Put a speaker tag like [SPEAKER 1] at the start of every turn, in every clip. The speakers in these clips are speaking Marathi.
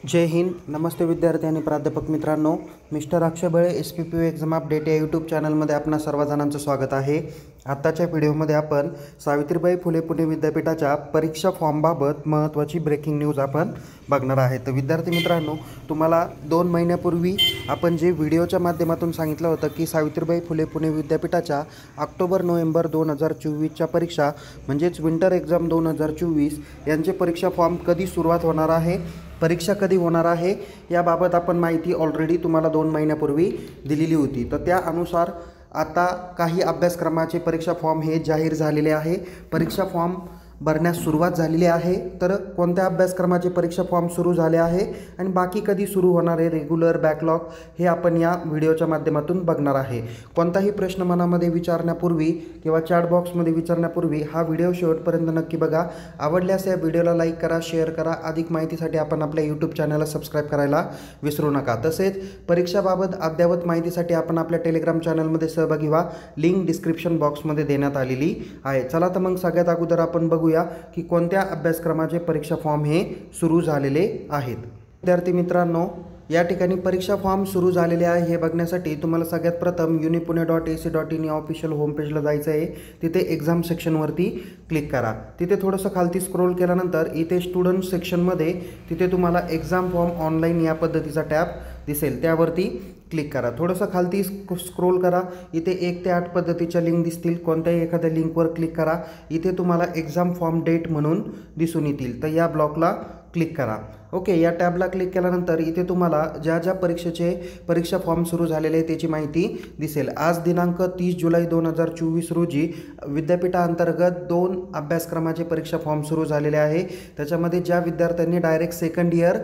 [SPEAKER 1] जय हिंद. नमस्ते विद्यार्थी आणि प्राध्यापक मित्रांनो. मिस्टर अक्षय बळे SPPU एक्झाम अपडेट या यूट्यूब चॅनलमध्ये आपणा सर्वजणांचं स्वागत आहे. आत्ताच्या व्हिडिओमध्ये आपण सावित्रीबाई फुले पुणे विद्यापीठाच्या परीक्षा फॉर्मबाबत महत्त्वाची ब्रेकिंग न्यूज आपण बघणार आहे. तर विद्यार्थी मित्रांनो, तुम्हाला 2 महिन्यापूर्वी आपण जे व्हिडिओच्या माध्यमातून सांगितलं होतं की सावित्रीबाई फुले पुणे विद्यापीठाच्या ऑक्टोबर-नोव्हेंबर 2024च्या परीक्षा म्हणजेच विंटर एक्झाम 2024 यांचे परीक्षा फॉर्म कधी सुरुवात होणार आहे, परीक्षा कधी होणार आहे याबाबत आपण माहिती ऑलरेडी तुम्हाला 2 महिन्यापूर्वी दिलेली होती. तर त्या अनुसार आता काही अभ्यासक्रमाचे परीक्षा फॉर्म हे जाहीर झालेले आहे. परीक्षा फॉर्म भरण्यास सुरुवात झालेली आहे. तर कोणत्या अभ्यासक्रमाचे परीक्षा फॉर्म सुरू झाले आहे आणि बाकी कधी सुरू होणार आहे, रेग्युलर, बॅकलॉग, हे आपण या व्हिडिओच्या माध्यमातून बघणार आहे. कोणताही प्रश्न मनामध्ये विचारण्यापूर्वी किंवा चॅट बॉक्समध्ये विचारण्यापूर्वी हा व्हिडिओ शेवटपर्यंत नक्की बघा. आवडल्यास या व्हिडिओला लाईक करा, शेअर करा. अधिक माहितीसाठी आपण आपल्या यूट्यूब चॅनलला सबस्क्राईब करायला विसरू नका. तसेच परीक्षाबाबत अद्ययावत माहितीसाठी आपण आपल्या टेलिग्राम चॅनलमध्ये सहभागी व्हा. लिंक डिस्क्रिप्शन बॉक्समध्ये देण्यात आलेली आहे. चला तर मग सगळ्यात अगोदर आपण बघूया की कोणत्या अभ्यासक्रमाचे परीक्षा फॉर्म हे सुरू झालेले आहेत. विद्यार्थी मित्रांनो, या ठिकाणी परीक्षा फॉर्म सुरू झालेले आहे हे बघण्यासाठी तुम्हाला सगळ्यात प्रथम unipune.ac.in या ऑफिशियल होम पेजला जायचं आहे. तिथे एक्झाम सेक्शनवरती क्लिक करा. तिथे थोडंसं खालती स्क्रोल केल्यानंतर इथे स्टुडंट सेक्शनमध्ये तिथे तुम्हाला एक्झाम फॉर्म ऑनलाईन या पद्धतीचा टॅब दिसेल, त्यावरती क्लिक करा. थोडंसं खालती स्क्रोल करा. इथे 1 ते 8 पद्धतीच्या लिंक दिसतील. कोणत्याही एखाद्या लिंकवर क्लिक करा. इथे तुम्हाला एक्झाम फॉर्म डेट म्हणून दिसून येतील, तर या ब्लॉकला क्लिक करा. ओके, या टॅबला क्लिक केल्यानंतर इथे तुम्हाला ज्या ज्या परीक्षेचे परीक्षा फॉर्म सुरू झालेले आहे त्याची माहिती दिसेल. आज दिनांक 30 जुलै 2024 रोजी विद्यापीठाअंतर्गत 2 अभ्यासक्रमाचे परीक्षा फॉर्म सुरू झालेले आहे. त्याच्यामध्ये ज्या विद्यार्थ्यांनी डायरेक्ट सेकंड इयर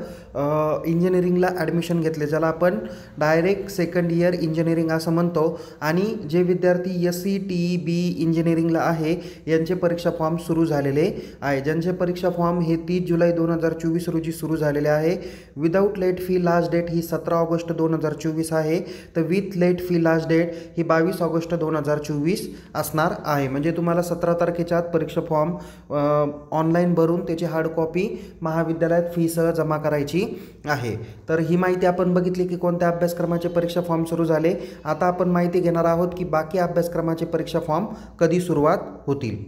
[SPEAKER 1] इंजिनिअरिंगला ॲडमिशन घेतले, ज्याला आपण डायरेक्ट सेकंड इयर इंजिनिअरिंग असं म्हणतो, आणि जे विद्यार्थी SC TE BE इंजिनिअरिंगला आहे यांचे परीक्षा फॉर्म सुरू झालेले आहे. ज्यांचे परीक्षा फॉर्म हे 30 जुलै 2024 रोजी सुरू झालेले आहे. Without late fee last date ही 17 ऑगस्ट 2024 आहे. तर with late fee last date ही 22 ऑगस्ट 2024 असणार आहे. म्हणजे तुम्हाला 17 तारखेच्या आत परीक्षा फॉर्म ऑनलाईन भरून त्याची हार्ड कॉपी महाविद्यालयात फीसह जमा करायची आहे. तर ही माहिती आपण बघितली की कोणत्या अभ्यासक्रमाचे परीक्षा फॉर्म सुरू झाले. आता आपण माहिती घेणार आहोत की बाकी अभ्यासक्रमाचे परीक्षा फॉर्म कधी सुरुवात होतील.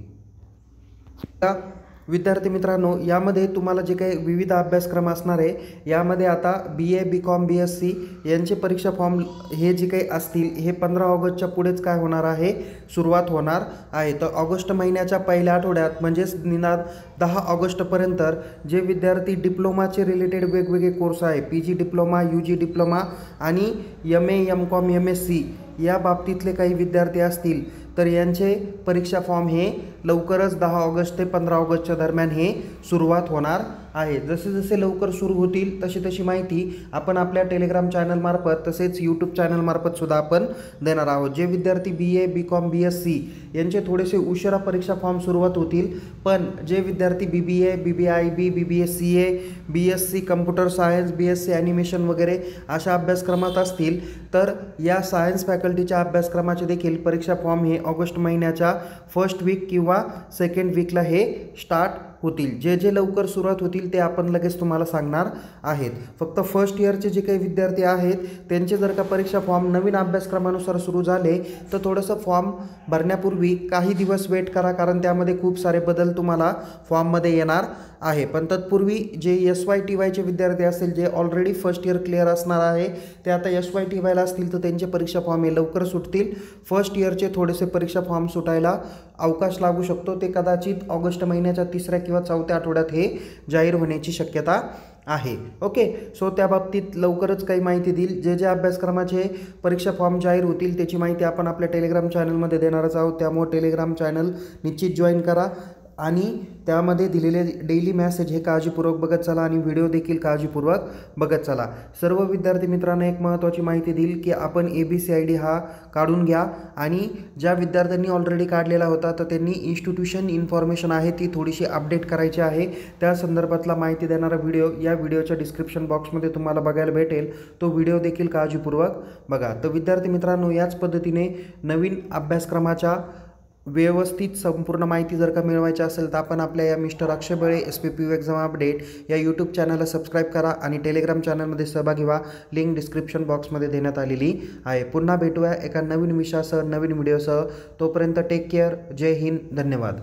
[SPEAKER 1] विद्यार्थी मित्रांनो, यामध्ये तुम्हाला जे काही विविध अभ्यासक्रम असणार आहे, यामध्ये आता BA BCom BSc यांचे परीक्षा फॉर्म हे जे काही असतील हे 15 ऑगस्टच्या पुढेच काय होणार आहे, सुरुवात होणार आहे. तर ऑगस्ट महिन्याच्या पहिल्या आठवड्यात म्हणजेच निदान 10 ऑगस्टपर्यंत जे विद्यार्थी डिप्लोमाचे रिलेटेड वेगवेगळे कोर्स आहे, PG डिप्लोमा, UG डिप्लोमा आणि MA MCom MSc या बाबतीतले काही विद्यार्थी असतील तर यांचे परीक्षा फॉर्म हे लवकरच 10 ऑगस्ट ते 15 ऑगस्टच्या दरम्यान हे सुरुवात होणार आहे. जसे जसे लवकर सुरू होतील तशी तशी माहिती आपण आपल्या टेलिग्राम चॅनलमार्फत तसेच यूट्यूब चॅनलमार्फत सुद्धा आपण देणार आहोत. जे विद्यार्थी BA BCom BSc यांचे थोडेसे उशिरा परीक्षा फॉर्म सुरुवात होतील, पण जे विद्यार्थी BBA BBIB BBA CA BSc computer science, BSc animation वगैरे अशा अभ्यासक्रमात असतील तर या सायन्स फॅकल्टीच्या अभ्यासक्रमाचे देखील परीक्षा फॉर्म हे ऑगस्ट महिन्याच्या फर्स्ट वीक किंवा सेकंड वीकला हे स्टार्ट होतील. जे जे लवकर सुरुवात होतील ते आपण लगेच तुम्हाला सांगणार आहेत. फक्त फर्स्ट इयरचे जे काही विद्यार्थी आहेत त्यांचे जर का परीक्षा फॉर्म नवीन अभ्यासक्रमानुसार सुरू झाले तर थोडंसं फॉर्म भरण्यापूर्वी काही दिवस वेट करा, कारण त्यामध्ये खूप सारे बदल तुम्हाला फॉर्ममध्ये येणार आहे. पण तत्पूर्वी जे SYTYचे विद्यार्थी असतील, जे ऑलरेडी फर्स्ट इयर क्लिअर असणार आहे, ते आता SYTYला असतील तर त्यांचे परीक्षा फॉर्म हे लवकर सुटतील. फर्स्ट इयरचे थोडेसे परीक्षा फॉर्म सुटायला अवकाश लागू शकतो. ते कदाचित ऑगस्ट महिन्याच्या 3ऱ्या किंवा 4थ्या आठवड्यात हे जाहीर होण्याची शक्यता आहे. ओके, सो त्या बाबतीत लवकरच काही माहिती देईल. जे जे अभ्यासक्रमाचे परीक्षा फॉर्म जाहीर होतील त्याची माहिती आपण आपल्या टेलिग्राम चॅनलमध्ये देणारच आहोत. त्यामुळे टेलिग्राम चॅनल निश्चित जॉईन करा आणि त्यामध्ये दिलेले डेली मेसेज हे काळजीपूर्वक बघत चला आणि व्हिडिओ देखील काळजीपूर्वक बघत चला. सर्व विद्यार्थी मित्रांना एक महत्त्वाची माहिती देईल की आपण ABCID हा काढून घ्या आणि ज्या विद्यार्थ्यांनी ऑलरेडी काढलेला होता तर त्यांनी इन्स्टिट्यूशन इन्फॉर्मेशन आहे ती थोडीशी अपडेट करायची आहे. त्या संदर्भातला माहिती देणारा व्हिडिओ या व्हिडिओच्या डिस्क्रिप्शन बॉक्समध्ये तुम्हाला बघायला भेटेल. तो व्हिडिओ देखील काळजीपूर्वक बघा. तर विद्यार्थी मित्रांनो, याच पद्धतीने नवीन अभ्यासक्रमाच्या व्यवस्थित संपूर्ण माहिती जर का मिळवायची असेल तर आपण आपल्या या मिस्टर अक्षय बळे SPPU एक्झाम अपडेट या यूट्यूब चॅनलला सबस्क्राईब करा आणि टेलिग्राम चॅनलमध्ये सहभागी व्हा. लिंक डिस्क्रिप्शन बॉक्समध्ये देण्यात आलेली आहे. पुन्हा भेटूया एका नवीन विषयासह नवीन व्हिडिओसह. तोपर्यंत टेक केअर. जय हिंद. धन्यवाद.